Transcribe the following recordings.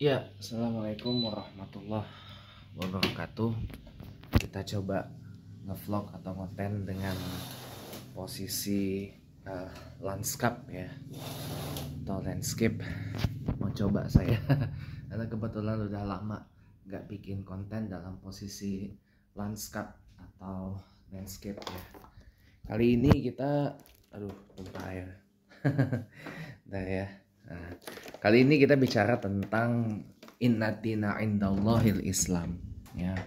Ya, assalamualaikum warahmatullahi wabarakatuh. Kita coba ngevlog atau konten dengan posisi landscape ya, atau landscape. Mau coba saya karena kebetulan udah lama nggak bikin konten dalam posisi landscape atau landscape ya. Kali ini kita, tumpah air. Bentar ya. Nah, kali ini kita bicara tentang inna dina indallahil Islam ya.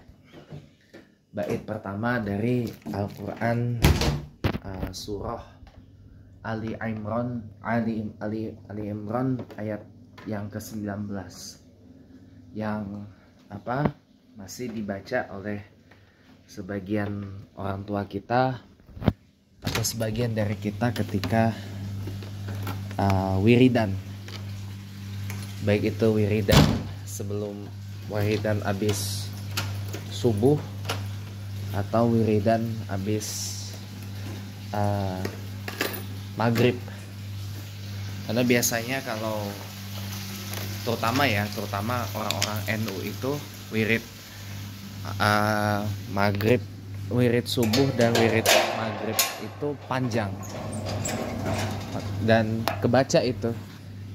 Bait pertama dari Al-Qur'an, surah Ali Imran ayat yang ke-19 yang masih dibaca oleh sebagian orang tua kita atau sebagian dari kita ketika wiridan, baik itu wiridan sebelum wiridan habis subuh atau wiridan habis maghrib. Karena biasanya kalau terutama orang-orang NU itu wirid maghrib, wirid subuh dan wirid maghrib itu panjang dan kebaca itu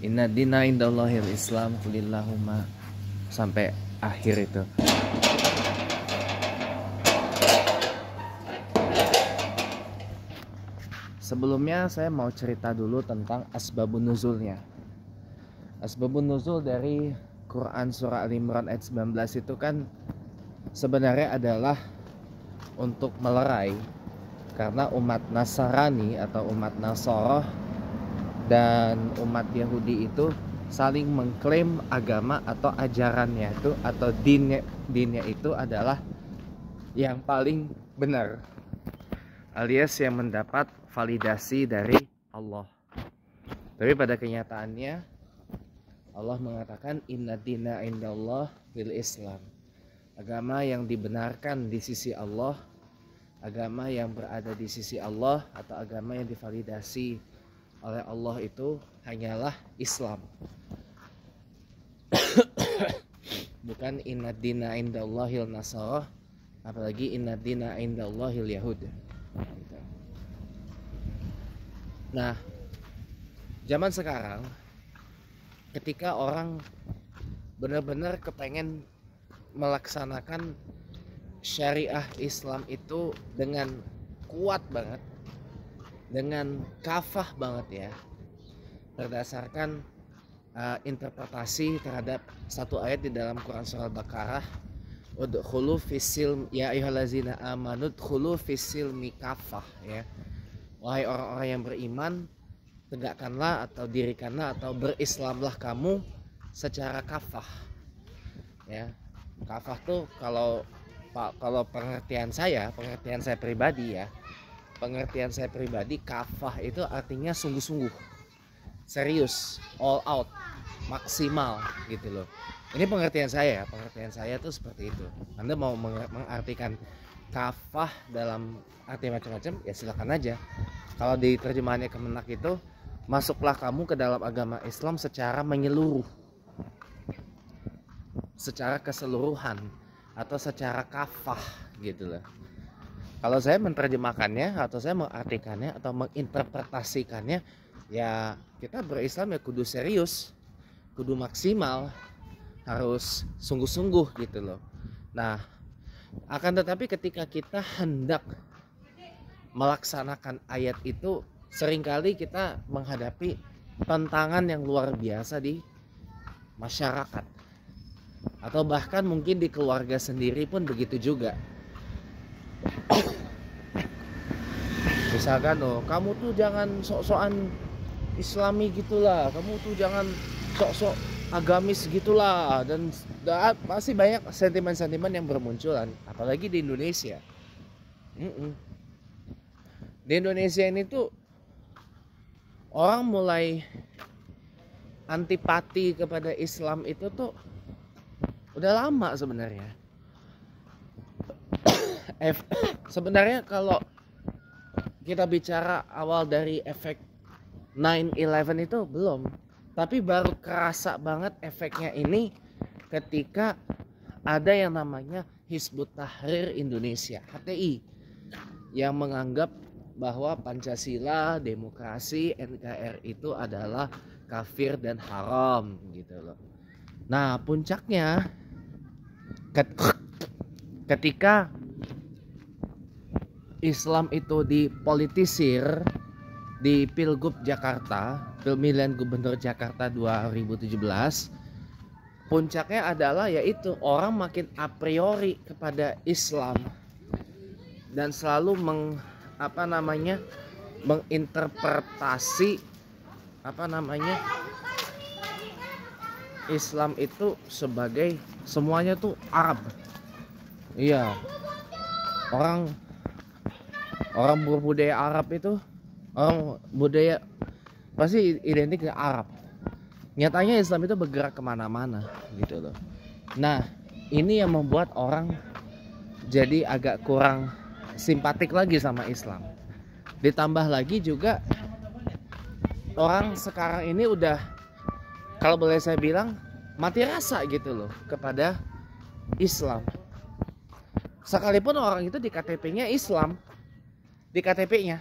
inna dina indallahil Islam kulillahumma sampai akhir itu. Sebelumnya saya mau cerita dulu tentang asbabun nuzulnya. Asbabun nuzul dari Quran surah Al-Imran ayat 19 itu kan sebenarnya adalah untuk melerai karena umat Nasrani atau umat Nasrani dan umat Yahudi itu saling mengklaim agama atau ajarannya itu atau dinnya itu adalah yang paling benar, alias yang mendapat validasi dari Allah. Tapi pada kenyataannya Allah mengatakan inna dina indallah bil Islam. Agama yang dibenarkan di sisi Allah, agama yang berada di sisi Allah atau agama yang divalidasi oleh Allah itu hanyalah Islam. Bukan inna dina indallahil nasarah, apalagi inna dina indallahil yahud. Nah, zaman sekarang ketika orang benar-benar kepengen melaksanakan syariah Islam itu dengan kuat banget, dengan kafah banget ya, berdasarkan interpretasi terhadap satu ayat di dalam Quran surah Al-Baqarah, udkhulu fisil ya ayyuhallazina amanu udkhulu fisil mikafah ya. Wahai orang-orang yang beriman, tegakkanlah atau dirikanlah atau berislamlah kamu secara kafah ya. Kafah tuh kalau pengertian saya pribadi ya, pengertian saya pribadi, kafah itu artinya sungguh-sungguh, serius, all out, maksimal gitu loh. Ini pengertian saya tuh seperti itu. Anda mau mengartikan kafah dalam arti macam-macam ya silakan aja. Kalau di terjemahannya Kemenak itu, masuklah kamu ke dalam agama Islam secara menyeluruh, secara keseluruhan atau secara kafah gitu loh. Kalau saya menerjemahkannya atau saya mengartikannya atau menginterpretasikannya, ya kita berislam ya kudu serius, kudu maksimal, harus sungguh-sungguh gitu loh. Nah, akan tetapi ketika kita hendak melaksanakan ayat itu, seringkali kita menghadapi tantangan yang luar biasa di masyarakat, atau bahkan mungkin di keluarga sendiri pun begitu juga. Misalkan kamu tuh jangan sok-sokan Islami gitulah, kamu tuh jangan sok-sok agamis gitulah, dan masih banyak sentimen-sentimen yang bermunculan, apalagi di Indonesia. Di Indonesia ini tuh orang mulai antipati kepada Islam itu tuh udah lama sebenarnya. Sebenarnya kalau kita bicara awal dari efek 9/11 itu belum, tapi baru kerasa banget efeknya ini ketika ada yang namanya Hizbut Tahrir Indonesia, HTI, yang menganggap bahwa Pancasila, demokrasi, NKRI itu adalah kafir dan haram gitu loh. Nah, puncaknya ketika Islam itu dipolitisir di Pilgub Jakarta, pemilihan gubernur Jakarta 2017, puncaknya adalah yaitu orang makin a priori kepada Islam dan selalu menginterpretasi Islam itu sebagai semuanya tuh Arab. Iya, orang berbudaya Arab itu, orang budaya pasti identik dengan Arab. Nyatanya Islam itu bergerak kemana-mana gitu loh. Nah, ini yang membuat orang jadi agak kurang simpatik lagi sama Islam. Ditambah lagi juga orang sekarang ini udah, kalau boleh saya bilang, mati rasa gitu loh kepada Islam. Sekalipun orang itu di KTP-nya Islam, di KTP-nya,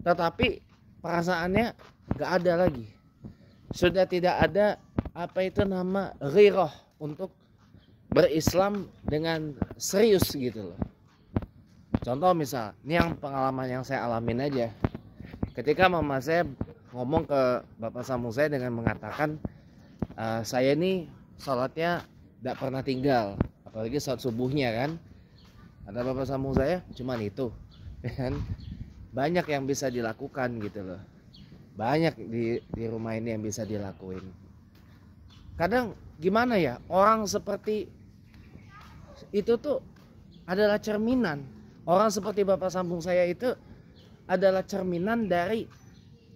tetapi perasaannya gak ada lagi. Sudah tidak ada ghirah untuk berislam dengan serius gitu loh. Contoh misal, ini yang pengalaman yang saya alamin aja. Ketika mama saya ngomong ke bapak sambung saya dengan mengatakan, saya ini sholatnya tidak pernah tinggal, apalagi sholat subuhnya kan. Ada bapak sambung saya, cuman itu kan. Banyak yang bisa dilakukan gitu loh. Banyak di rumah ini yang bisa dilakuin. Kadang gimana ya, orang seperti itu tuh adalah cerminan. Orang seperti bapak sambung saya itu adalah cerminan dari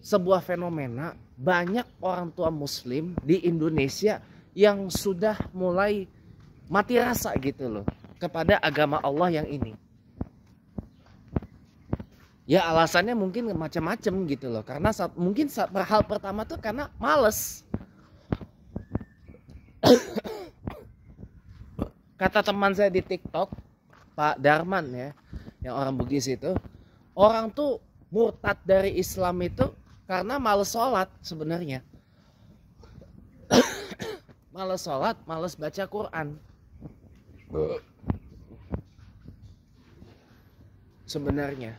sebuah fenomena banyak orang tua muslim di Indonesia yang sudah mulai mati rasa gitu loh kepada agama Allah yang ini. Ya alasannya mungkin macam-macam gitu loh. Karena hal pertama tuh karena males. Kata teman saya di TikTok, Pak Darman ya, yang orang Bugis itu, orang tuh murtad dari Islam itu karena males sholat sebenarnya. Males sholat, males baca Quran. Sebenarnya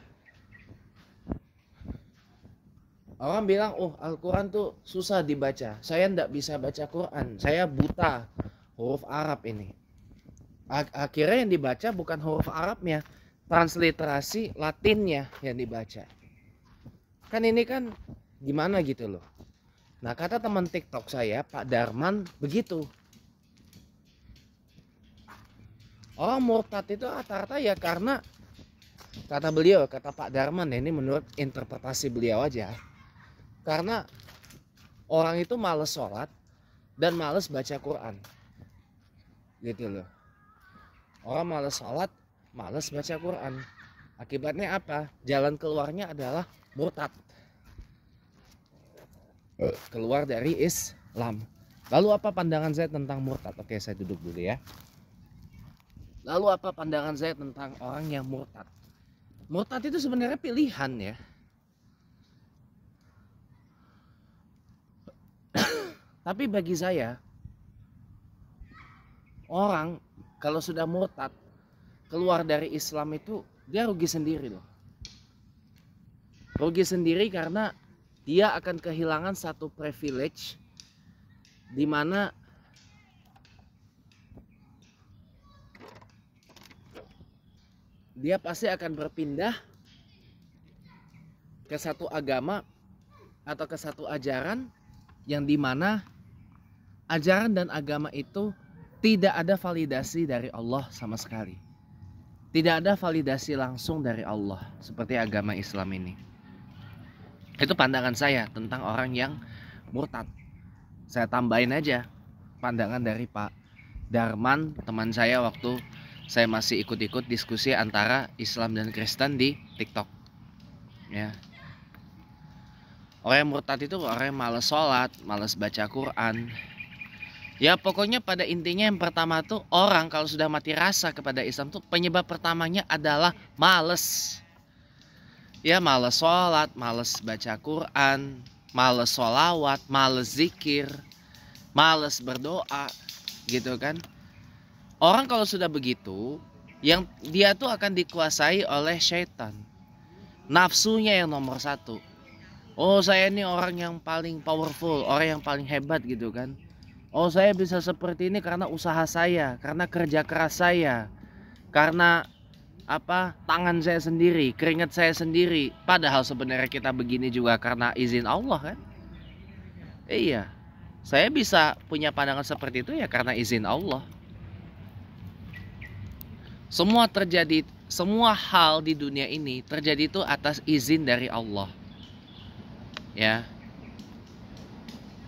orang bilang, oh Al-Quran tuh susah dibaca, saya ndak bisa baca Quran, saya buta huruf Arab ini. Akhirnya yang dibaca bukan huruf Arabnya, transliterasi Latinnya yang dibaca. Kan ini kan gimana gitu loh. Nah kata teman TikTok saya, Pak Darman, begitu. Orang murtad itu rata-rata ya karena, kata beliau, kata Pak Darman, ini menurut interpretasi beliau aja, karena orang itu males sholat dan males baca Quran gitu loh. Orang males sholat, males baca Quran. Akibatnya apa? Jalan keluarnya adalah murtad, keluar dari Islam. Lalu apa pandangan saya tentang murtad? Oke, saya duduk dulu ya. Lalu apa pandangan saya tentang orang yang murtad? Murtad itu sebenarnya pilihan ya. Tapi bagi saya, orang kalau sudah murtad keluar dari Islam itu dia rugi sendiri loh. Rugi sendiri karena dia akan kehilangan satu privilege di mana dia pasti akan berpindah ke satu agama atau ke satu ajaran yang dimana ajaran dan agama itu tidak ada validasi dari Allah sama sekali. Tidak ada validasi langsung dari Allah seperti agama Islam ini. Itu pandangan saya tentang orang yang murtad. Saya tambahin aja pandangan dari Pak Darman, teman saya waktu saya masih ikut-ikut diskusi antara Islam dan Kristen di TikTok. Ya. Orang yang murtad itu orang yang malas sholat, malas baca Quran. Ya pokoknya pada intinya yang pertama tuh orang kalau sudah mati rasa kepada Islam tuh penyebab pertamanya adalah males. Ya males sholat, males baca Quran, males sholawat, males zikir, males berdoa gitu kan. Orang kalau sudah begitu, yang dia tuh akan dikuasai oleh syaitan. Nafsunya yang nomor satu. Oh saya ini orang yang paling powerful, orang yang paling hebat gitu kan. Oh saya bisa seperti ini karena usaha saya, karena kerja keras saya, karena tangan saya sendiri, keringat saya sendiri. Padahal sebenarnya kita begini juga karena izin Allah kan. Iya, saya bisa punya pandangan seperti itu ya karena izin Allah. Semua terjadi, semua hal di dunia ini terjadi itu atas izin dari Allah. Ya,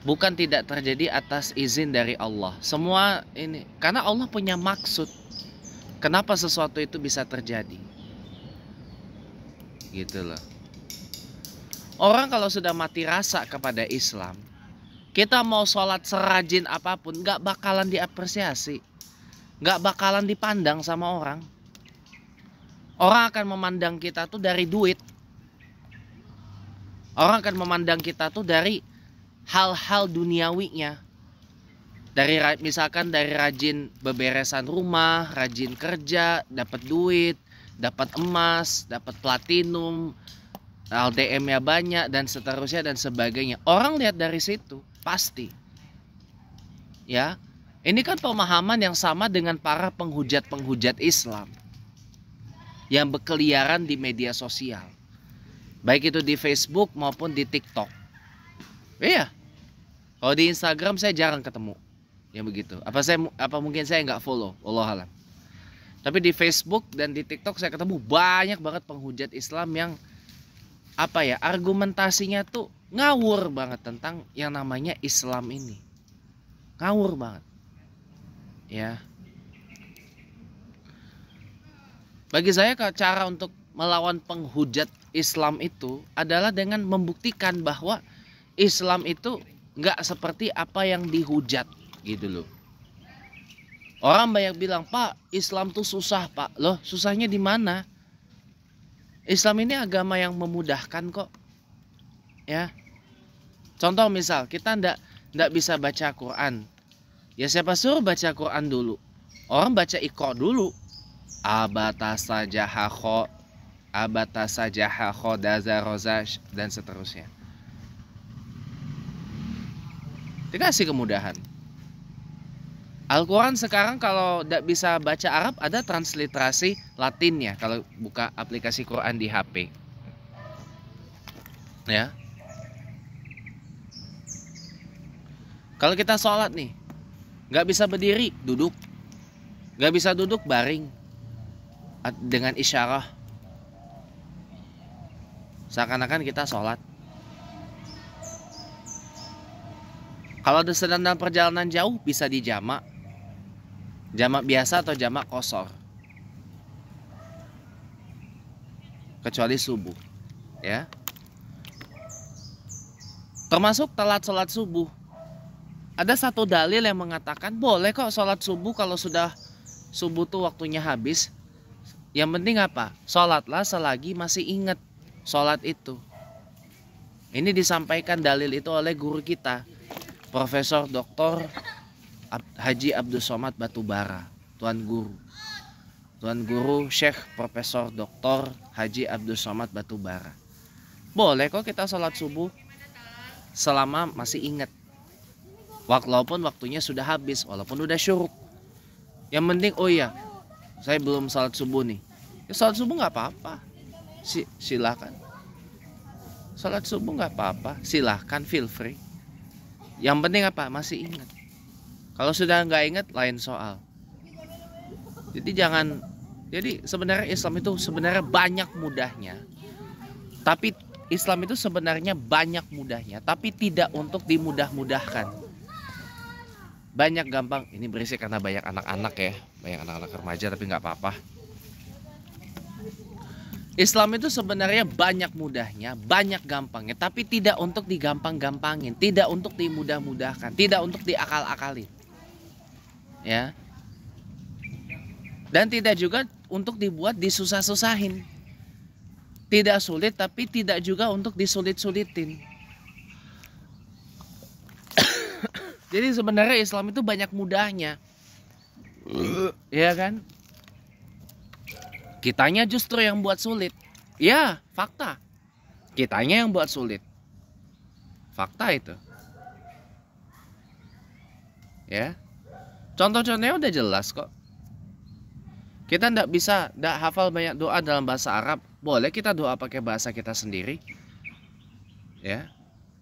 bukan tidak terjadi atas izin dari Allah. Semua ini karena Allah punya maksud. Kenapa sesuatu itu bisa terjadi? Gitu loh. Orang kalau sudah mati rasa kepada Islam, kita mau sholat serajin apapun gak bakalan diapresiasi, gak bakalan dipandang sama orang. Orang akan memandang kita tuh dari duit. Orang akan memandang kita tuh dari hal-hal duniawinya. Misalkan dari rajin beberesan rumah, rajin kerja, dapat duit, dapat emas, dapat platinum, LDM-nya banyak dan seterusnya dan sebagainya. Orang lihat dari situ pasti. Ya, ini kan pemahaman yang sama dengan para penghujat-penghujat Islam yang berkeliaran di media sosial. Baik itu di Facebook maupun di TikTok. Iya. Kalau di Instagram saya jarang ketemu yang begitu. Apa mungkin saya nggak follow, wallahualam. Tapi di Facebook dan di TikTok saya ketemu banyak banget penghujat Islam yang argumentasinya tuh ngawur banget tentang yang namanya Islam ini. Ngawur banget. Ya. Bagi saya cara untuk melawan penghujat Islam itu adalah dengan membuktikan bahwa Islam itu nggak seperti apa yang dihujat gitu loh. Orang banyak bilang, Pak, Islam tuh susah, Pak. Loh, susahnya di mana? Islam ini agama yang memudahkan kok. Ya. Contoh misal, kita ndak bisa baca Quran. Ya siapa suruh baca Quran dulu? Orang baca Iqra dulu. Abatasajaha dazarozash dan seterusnya. Dikasih kemudahan. Al-Quran sekarang kalau tidak bisa baca Arab ada transliterasi Latinnya kalau buka aplikasi Quran di HP. Ya. Kalau kita sholat nih, nggak bisa berdiri, duduk. Nggak bisa duduk, baring. Dengan isyarah. Seakan-akan kita sholat. Kalau sedang dalam perjalanan jauh bisa dijamak. Jamak biasa atau jamak qashar. Kecuali subuh, ya. Termasuk telat sholat subuh. Ada satu dalil yang mengatakan boleh kok sholat subuh kalau sudah subuh tuh waktunya habis. Yang penting apa? Sholatlah selagi masih ingat sholat itu. Ini disampaikan dalil itu oleh guru kita, Profesor Dr. Haji Abdus Somad Batubara, Tuan Guru Syekh Profesor Dr. Haji Abdus Somad Batubara. Boleh kok kita sholat subuh selama masih ingat. Walaupun waktunya sudah habis, walaupun udah syuruk. Yang penting, oh iya, saya belum sholat subuh nih. Ya, sholat subuh nggak apa-apa, silahkan. Sholat subuh nggak apa-apa, silahkan, feel free. Yang penting apa? Masih ingat. Kalau sudah nggak ingat, lain soal. Jadi sebenarnya Islam itu sebenarnya banyak mudahnya. Tapi Islam itu sebenarnya banyak mudahnya, tapi tidak untuk dimudah-mudahkan. Banyak gampang, ini berisik karena banyak anak-anak ya, banyak anak-anak remaja tapi nggak apa-apa. Islam itu sebenarnya banyak mudahnya, banyak gampangnya, tapi tidak untuk digampang-gampangin, tidak untuk dimudah-mudahkan, tidak untuk diakal-akalin. ya. Dan tidak juga untuk dibuat disusah-susahin. Tidak sulit tapi tidak juga untuk disulit-sulitin. Jadi sebenarnya Islam itu banyak mudahnya. Ya kan? Kitanya justru yang buat sulit. Ya, fakta. Kitanya yang buat sulit. Fakta itu. Ya. Contoh-contohnya udah jelas kok. Kita ndak hafal banyak doa dalam bahasa Arab. Boleh kita doa pakai bahasa kita sendiri. Ya.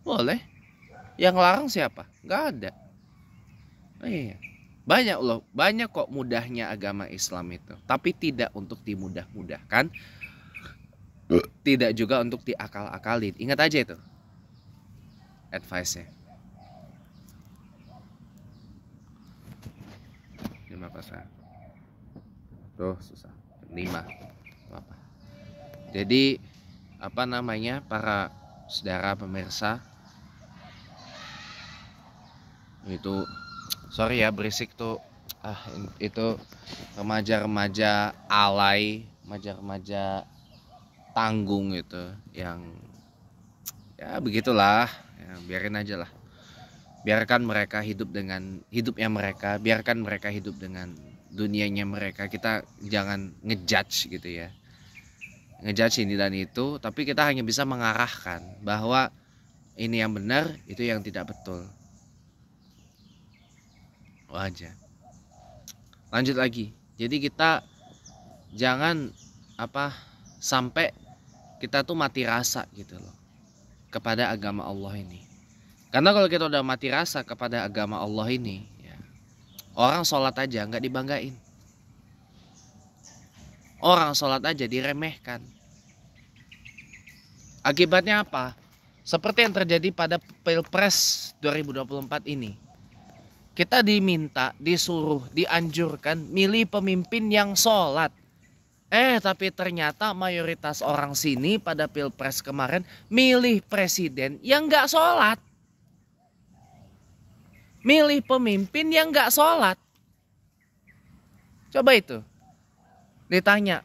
Boleh. Yang larang siapa? Nggak ada. Oh, iya. Banyak loh, banyak kok mudahnya agama Islam itu. Tapi tidak untuk dimudah-mudahkan. Tidak juga untuk diakal-akalin. Ingat aja itu. Advice-nya. 5%. Tuh susah. 5. Apa? Jadi apa namanya, para saudara pemirsa, itu sorry ya berisik tuh, itu remaja-remaja alay, remaja-remaja tanggung itu yang ya begitulah, ya, biarin aja lah, biarkan mereka hidup dengan hidupnya mereka, biarkan mereka hidup dengan dunianya mereka. Kita jangan ngejudge gitu ya, ngejudge ini dan itu, tapi kita hanya bisa mengarahkan bahwa ini yang benar, itu yang tidak betul. Aja. Lanjut lagi. Jadi kita jangan sampai kita tuh mati rasa gitu loh kepada agama Allah ini. Karena kalau kita udah mati rasa kepada agama Allah ini, ya, orang sholat aja nggak dibanggain. Orang sholat aja diremehkan. Akibatnya apa? Seperti yang terjadi pada Pilpres 2024 ini. Kita diminta, disuruh, dianjurkan milih pemimpin yang sholat. Tapi ternyata mayoritas orang sini pada Pilpres kemarin milih presiden yang gak sholat. Milih pemimpin yang gak sholat. Coba itu. Ditanya,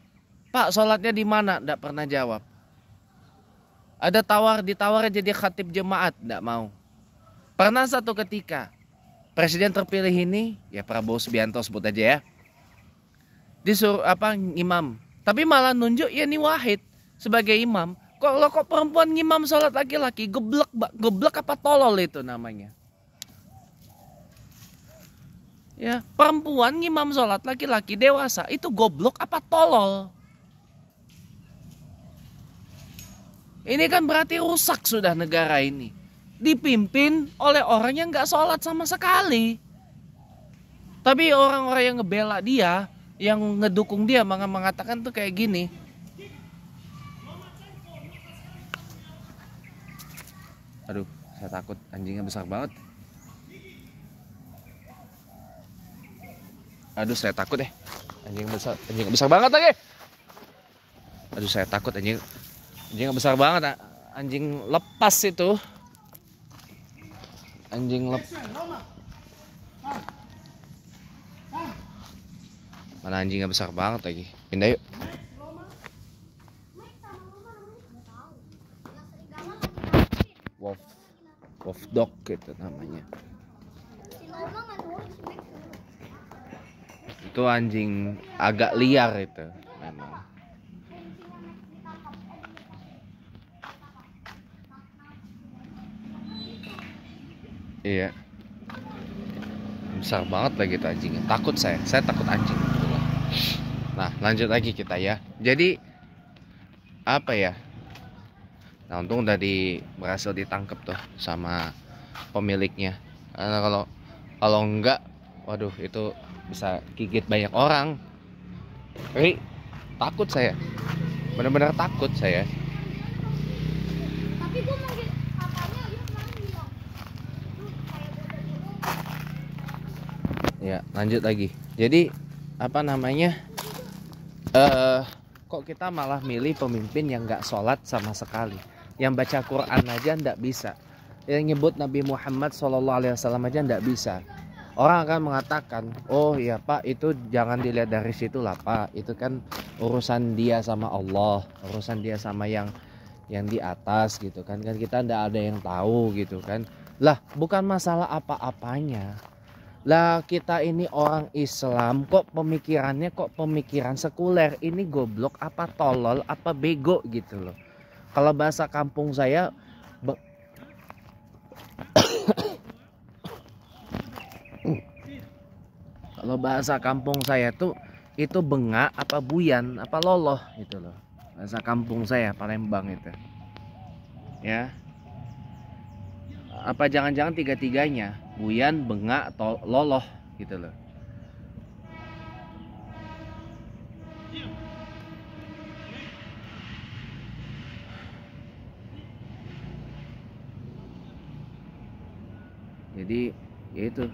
Pak sholatnya di mana? Nggak pernah jawab. Ada ditawar jadi khatib jemaat, nggak mau. Pernah satu ketika presiden terpilih ini, ya Prabowo Subianto sebut aja ya, disuruh imam, tapi malah nunjuk Yeni Wahid sebagai imam. Kok perempuan ngimam sholat laki-laki, geblek apa tolol itu namanya. Ya, perempuan ngimam sholat laki-laki dewasa itu goblok apa tolol. Ini kan berarti rusak sudah negara ini. Dipimpin oleh orang yang gak sholat sama sekali. Tapi orang-orang yang ngebela dia, yang ngedukung dia, mengatakan tuh kayak gini. Aduh, saya takut anjingnya besar banget. Aduh, saya takut deh. Anjing besar banget lagi. Aduh, saya takut anjing besar banget. Anjing lepas itu. Mana anjingnya besar banget lagi. Pindah yuk. Wolf dog gitu namanya. Itu anjing agak liar itu memang. Iya. Besar banget lagi tuh anjingnya. Takut saya takut anjing. Nah, lanjut lagi kita ya. Jadi apa ya? Nah, untung tadi berhasil ditangkap tuh sama pemiliknya. Karena kalau enggak, waduh itu bisa gigit banyak orang. Takut saya. Benar-benar takut saya. Tapi gue manggil katanya dia kemarin bilang. Ya, lanjut lagi. Jadi apa namanya? Kok kita malah milih pemimpin yang nggak sholat sama sekali, yang baca Quran aja nggak bisa, yang nyebut Nabi Muhammad SAW aja nggak bisa. Orang akan mengatakan, oh iya Pak, itu jangan dilihat dari situ lah Pak, itu kan urusan dia sama Allah, urusan dia sama yang di atas gitu kan kita ndak ada yang tahu gitu kan. Lah bukan masalah apa-apanya, lah kita ini orang Islam kok pemikirannya kok pemikiran sekuler, ini goblok apa tolol apa bego gitu loh. Kalau bahasa kampung saya kalau bahasa kampung saya tuh itu bengak apa buyan apa loloh gitu loh. Bahasa kampung saya Palembang itu. Ya. Apa jangan-jangan tiga-tiganya, buyan, bengak atau loloh gitu loh. Jadi ya itu.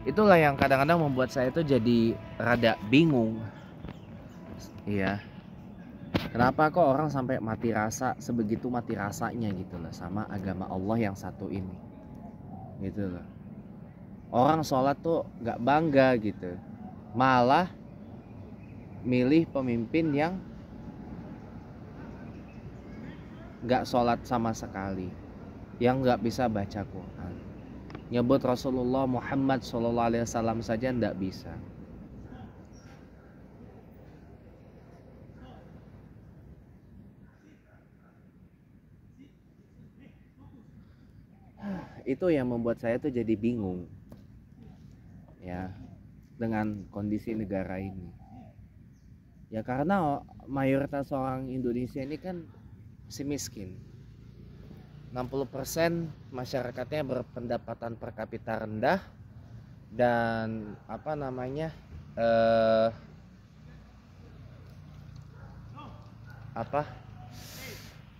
Itulah yang kadang-kadang membuat saya tuh jadi rada bingung. Iya. Kenapa kok orang sampai mati rasa, sebegitu mati rasanya gitu loh sama agama Allah yang satu ini. Gitu loh. Orang sholat tuh gak bangga gitu. Malah milih pemimpin yang gak sholat sama sekali, yang gak bisa baca Quran. Nyebut Rasulullah Muhammad SAW saja ndak bisa. Itu yang membuat saya tuh jadi bingung ya dengan kondisi negara ini. Ya karena mayoritas orang Indonesia ini kan si miskin. 60% masyarakatnya berpendapatan per kapita rendah dan apa namanya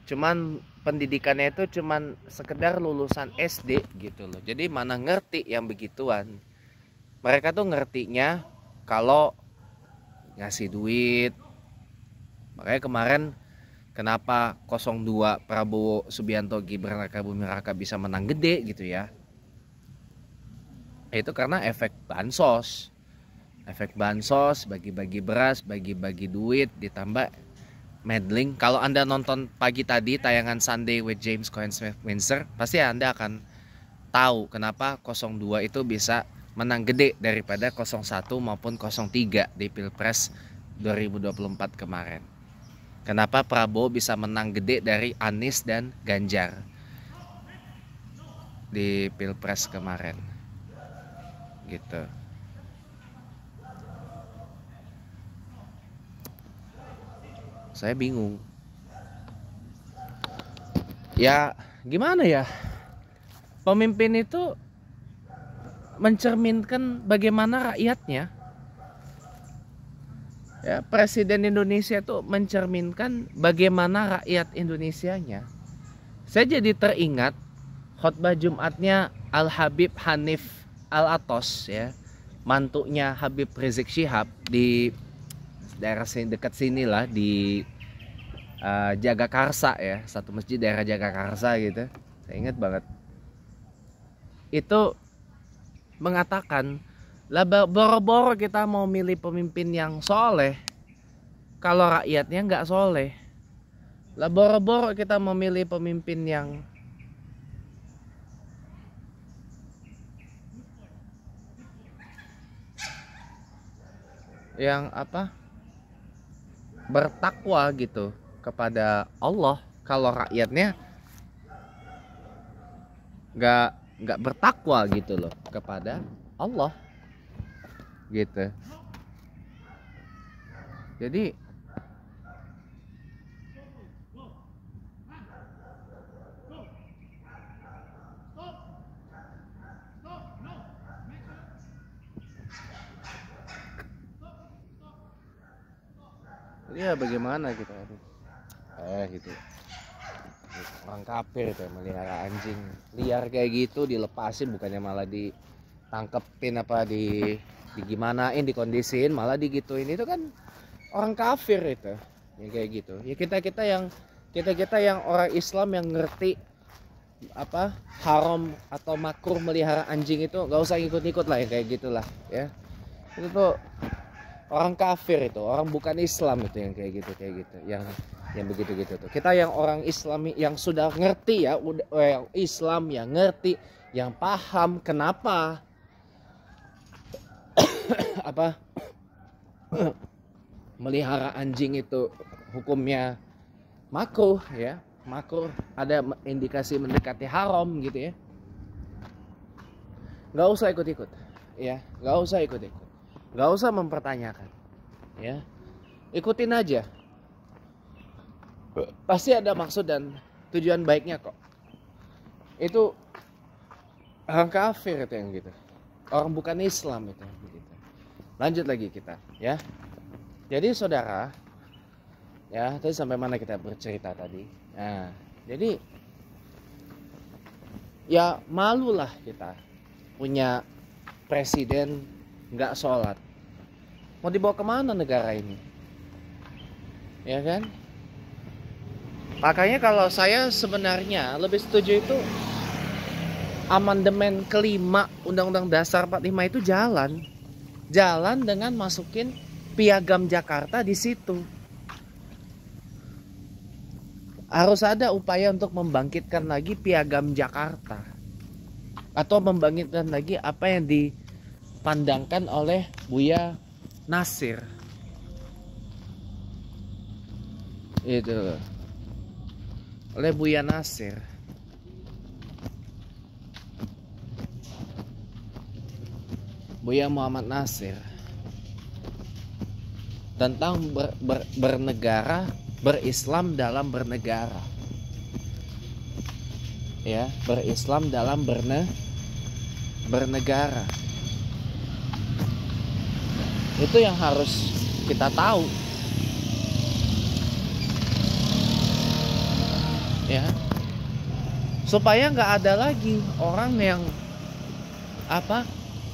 cuman pendidikannya itu cuman sekedar lulusan SD gitu loh. Jadi mana ngerti yang begituan. Mereka tuh ngertinya kalau ngasih duit. Makanya kemarin kenapa 02 Prabowo Subianto Gibran Raka Buming Raka bisa menang gede gitu ya. Itu karena efek bansos. Efek bansos, bagi-bagi beras, bagi-bagi duit, ditambah meddling. Kalau Anda nonton pagi tadi tayangan Sunday with James Cohen Smith Windsor, pasti Anda akan tahu kenapa 02 itu bisa menang gede daripada 01 maupun 03 di Pilpres 2024 kemarin. Kenapa Prabowo bisa menang gede dari Anies dan Ganjar di Pilpres kemarin gitu. Saya bingung. Ya gimana ya, pemimpin itu mencerminkan bagaimana rakyatnya. Ya, Presiden Indonesia itu mencerminkan bagaimana rakyat Indonesianya. Saya jadi teringat khotbah Jumatnya Al Habib Hanif Al Atos ya, mantunya Habib Rizik Syihab di daerah sini, dekat sini lah di Jagakarsa ya, satu masjid daerah Jagakarsa gitu. Saya ingat banget. Itu mengatakan, lah boro-boro kita mau milih pemimpin yang soleh kalau rakyatnya nggak soleh. Lah boro-boro kita memilih pemimpin yang apa, bertakwa gitu kepada Allah, kalau rakyatnya nggak bertakwa gitu loh kepada Allah gitu. Jadi ya bagaimana kita gitu. Orang kafir itu melihara anjing liar kayak gitu, dilepasin bukannya malah ditangkepin apa digimanain, dikondisiin, malah digituin. Itu kan orang kafir itu yang kayak gitu. Ya kita yang orang Islam yang ngerti apa haram atau makruh melihara anjing itu nggak usah ikut-ikut lah ya, kayak gitulah ya. Itu tuh orang kafir, itu orang bukan Islam itu yang kayak gitu, yang begitu gitu tuh. Kita yang orang Islami yang sudah ngerti ya, udah yang Islam yang ngerti, yang paham kenapa apa melihara anjing itu hukumnya makruh ya, makruh, ada indikasi mendekati haram gitu ya. Nggak usah ikut-ikut ya, nggak usah ikut-ikut, nggak usah mempertanyakan ya, ikutin aja, pasti ada maksud dan tujuan baiknya kok. Itu orang kafir itu yang gitu, orang bukan Islam itu begitu. Lanjut lagi kita ya. Jadi saudara ya, tadi sampai mana kita bercerita tadi? Nah, jadi ya malulah kita punya presiden nggak sholat. Mau dibawa kemana negara ini? Ya kan? Makanya kalau saya sebenarnya lebih setuju itu amandemen kelima Undang-Undang Dasar 45 itu jalan dengan masukin Piagam Jakarta di situ. Harus ada upaya untuk membangkitkan lagi Piagam Jakarta, atau membangkitkan lagi apa yang dipandangkan oleh Buya Nasir. Itu oleh Buya Nasir. Buya Muhammad Nasir tentang bernegara, berislam dalam bernegara. Ya, berislam dalam bernegara. Itu yang harus kita tahu. Ya. Supaya nggak ada lagi orang yang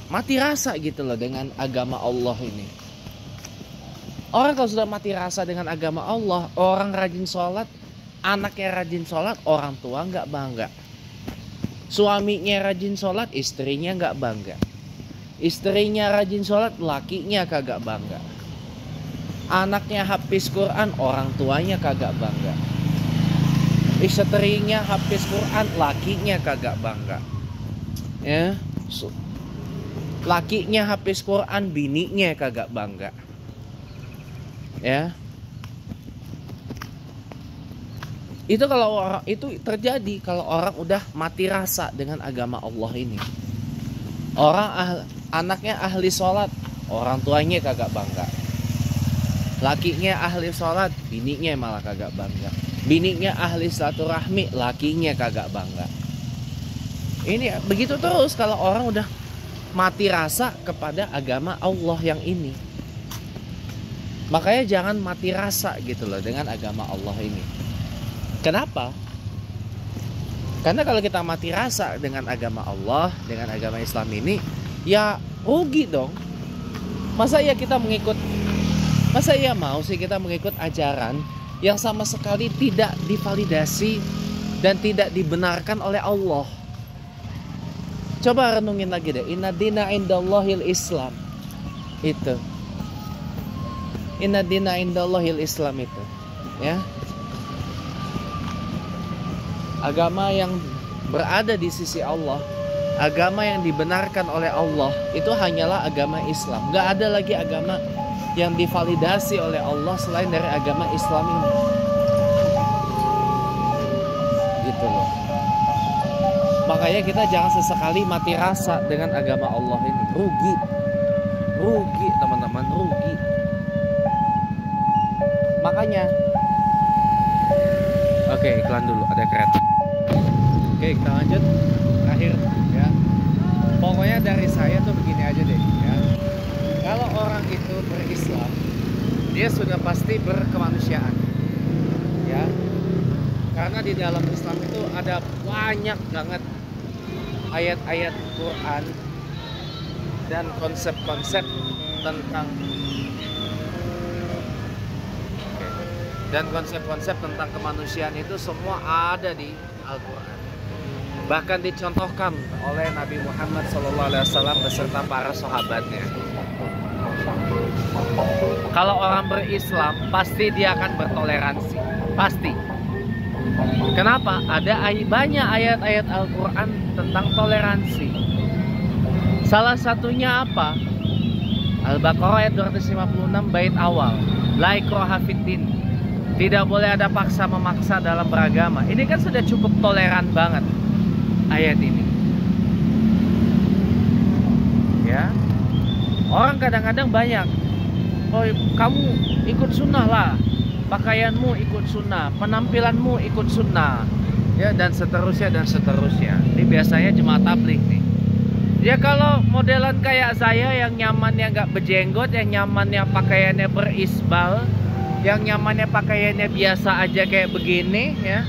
mati rasa gitu loh dengan agama Allah ini. Orang kalau sudah mati rasa dengan agama Allah, orang rajin sholat, anaknya rajin sholat, orang tua nggak bangga. Suaminya rajin sholat, istrinya nggak bangga. Istrinya rajin sholat, lakinya kagak bangga. Anaknya hafiz Quran, orang tuanya kagak bangga. Istrinya hafiz Quran, lakinya kagak bangga. Ya, lakinya hafiz Quran, bininya kagak bangga. Ya, itu kalau orang itu terjadi kalau orang udah mati rasa dengan agama Allah ini. Anaknya ahli sholat, orang tuanya kagak bangga. Lakinya ahli sholat, bininya malah kagak bangga. Bininya ahli silaturahmi, lakinya kagak bangga. Ini begitu terus kalau orang udah mati rasa kepada agama Allah yang ini. Makanya jangan mati rasa gitu loh dengan agama Allah ini. Kenapa? Karena kalau kita mati rasa dengan agama Allah, dengan agama Islam ini, ya rugi dong. Masa iya mau sih kita mengikut ajaran yang sama sekali tidak divalidasi dan tidak dibenarkan oleh Allah? Coba renungin lagi deh. Inna dina indallahil Islam. Itu. Inna dina indallahil Islam itu. Ya. Agama yang berada di sisi Allah, agama yang dibenarkan oleh Allah, itu hanyalah agama Islam. Gak ada lagi agama yang divalidasi oleh Allah selain dari agama Islam ini. Gitu loh. Makanya kita jangan sesekali mati rasa dengan agama Allah ini. Rugi teman-teman, rugi. Makanya oke, iklan dulu, ada kereta. Oke, kita lanjut. Terakhir ya. Pokoknya dari saya tuh begini aja deh ya. Kalau orang itu berislam, dia sudah pasti berkemanusiaan. Ya. Karena di dalam Islam itu ada banyak banget ayat-ayat Quran dan konsep-konsep tentang dan konsep-konsep tentang kemanusiaan itu semua ada di Al-Quran. bahkan dicontohkan oleh Nabi Muhammad SAW beserta para sahabatnya. Kalau orang berislam pasti dia akan bertoleransi, pasti. Kenapa? Ada banyak ayat-ayat Al-Quran tentang toleransi. Salah satunya apa? Al-Baqarah ayat 256 bait awal. La ikraha fiddin. Tidak boleh ada paksa memaksa dalam beragama. Ini kan sudah cukup toleran banget ayat ini. Ya. Orang kadang-kadang banyak, oh kamu ikut sunnah lah, pakaianmu ikut sunnah, penampilanmu ikut sunnah, ya, dan seterusnya dan seterusnya. Ini biasanya jemaah tabligh nih. Ya kalau modelan kayak saya yang nyamannya nggak berjenggot, yang nyamannya pakaiannya berisbal, yang nyamannya pakaiannya biasa aja kayak begini, ya,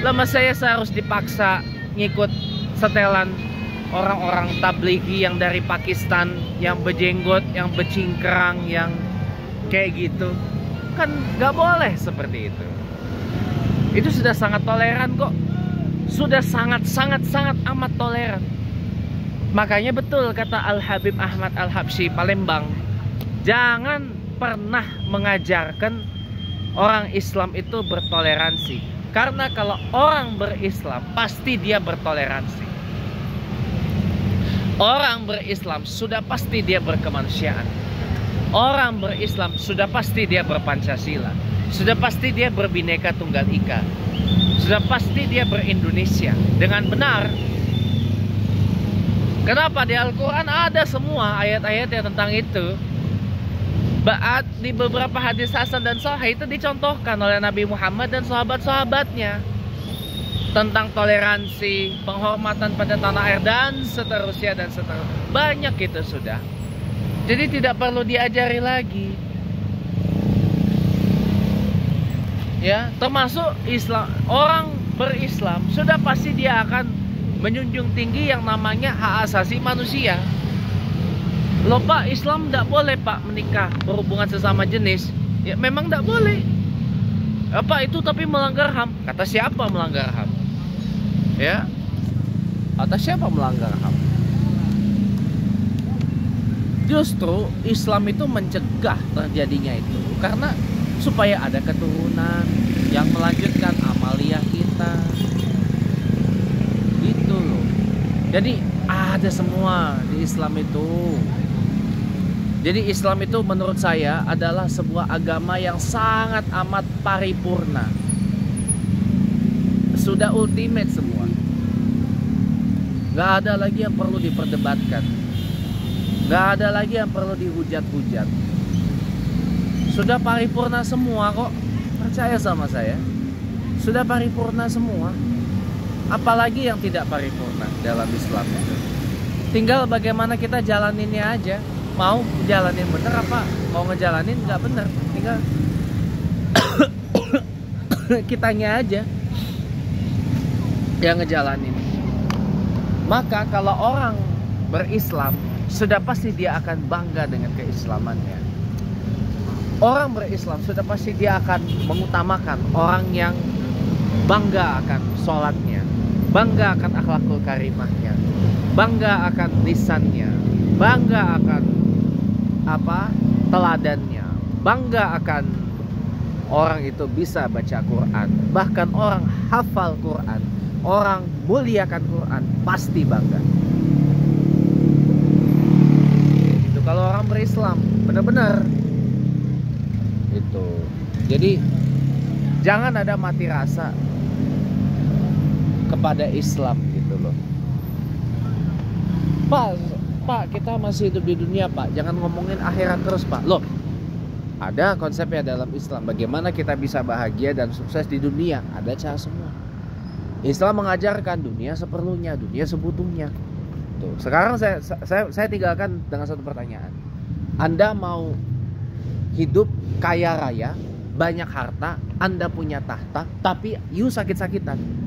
lama saya harus dipaksa ngikut setelan orang-orang tablighi yang dari Pakistan, yang berjenggot, yang bercingkrang, yang kayak gitu. Kan nggak boleh seperti itu. Itu sudah sangat toleran kok. Sudah sangat amat toleran. Makanya betul kata Al-Habib Ahmad Al-Habsyi Palembang, jangan pernah mengajarkan orang Islam itu bertoleransi. Karena kalau orang berislam pasti dia bertoleransi. Orang berislam sudah pasti dia berkemanusiaan. Orang berislam sudah pasti dia berpancasila. Sudah pasti dia berbineka tunggal ika. Sudah pasti dia berindonesia dengan benar. Kenapa? Di Al-Quran ada semua ayat-ayatnya tentang itu. Di beberapa hadis hasan dan sahih itu dicontohkan oleh Nabi Muhammad dan sahabat-sahabatnya tentang toleransi, penghormatan pada tanah air, dan seterusnya dan seterusnya. Banyak itu sudah. Jadi tidak perlu diajari lagi. Ya, termasuk Islam, orang berislam sudah pasti dia akan menjunjung tinggi yang namanya hak asasi manusia. Loh Pak, Islam tidak boleh Pak menikah, berhubungan sesama jenis. Ya memang tidak boleh. Apa itu tapi melanggar HAM? Kata siapa melanggar HAM? Ya, atas siapa melanggar HAM? Justru Islam itu mencegah terjadinya itu karena supaya ada keturunan yang melanjutkan amaliyah kita. Gitu loh. Jadi ada semua di Islam itu. Jadi Islam itu menurut saya adalah sebuah agama yang sangat amat paripurna. Sudah ultimate semua. Gak ada lagi yang perlu diperdebatkan. Gak ada lagi yang perlu dihujat-hujat. Sudah paripurna semua kok. Percaya sama saya. Sudah paripurna semua. Apalagi yang tidak paripurna dalam Islam itu. Tinggal bagaimana kita jalaninnya aja. Mau jalanin bener apa? Mau ngejalanin nggak bener. Tinggal kitanya aja yang ngejalanin. Maka kalau orang berislam sudah pasti dia akan bangga dengan keislamannya. Orang berislam sudah pasti dia akan mengutamakan orang yang bangga akan sholatnya, bangga akan akhlakul karimahnya, bangga akan lisannya, bangga akan teladannya, bangga akan orang itu bisa baca Quran, bahkan orang hafal Quran, orang muliakan Quran, pasti bangga. Itu kalau orang berislam benar-benar itu. Jadi jangan ada mati rasa kepada Islam gitu loh. Pak, kita masih hidup di dunia Pak, jangan ngomongin akhirat terus Pak. Loh, ada konsepnya dalam Islam, bagaimana kita bisa bahagia dan sukses di dunia. Ada cara semua. Islam mengajarkan dunia seperlunya, dunia sebutuhnya. Tuh, sekarang saya tinggalkan dengan satu pertanyaan. Anda mau hidup kaya raya, banyak harta, Anda punya tahta, tapi you sakit-sakitan.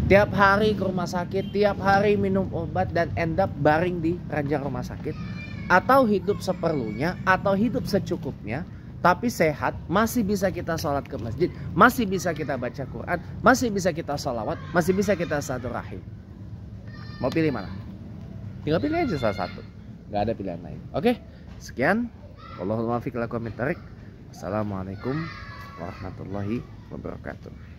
Tiap hari ke rumah sakit, tiap hari minum obat dan end up baring di ranjang rumah sakit. Atau hidup seperlunya, atau hidup secukupnya, tapi sehat, masih bisa kita sholat ke masjid, masih bisa kita baca Quran, masih bisa kita sholawat, masih bisa kita silaturahim. Mau pilih mana? Tinggal pilih aja salah satu, nggak ada pilihan lain. Oke, sekian. Wallahul muwaffiq ila aqwamit thoriq. Assalamualaikum warahmatullahi wabarakatuh.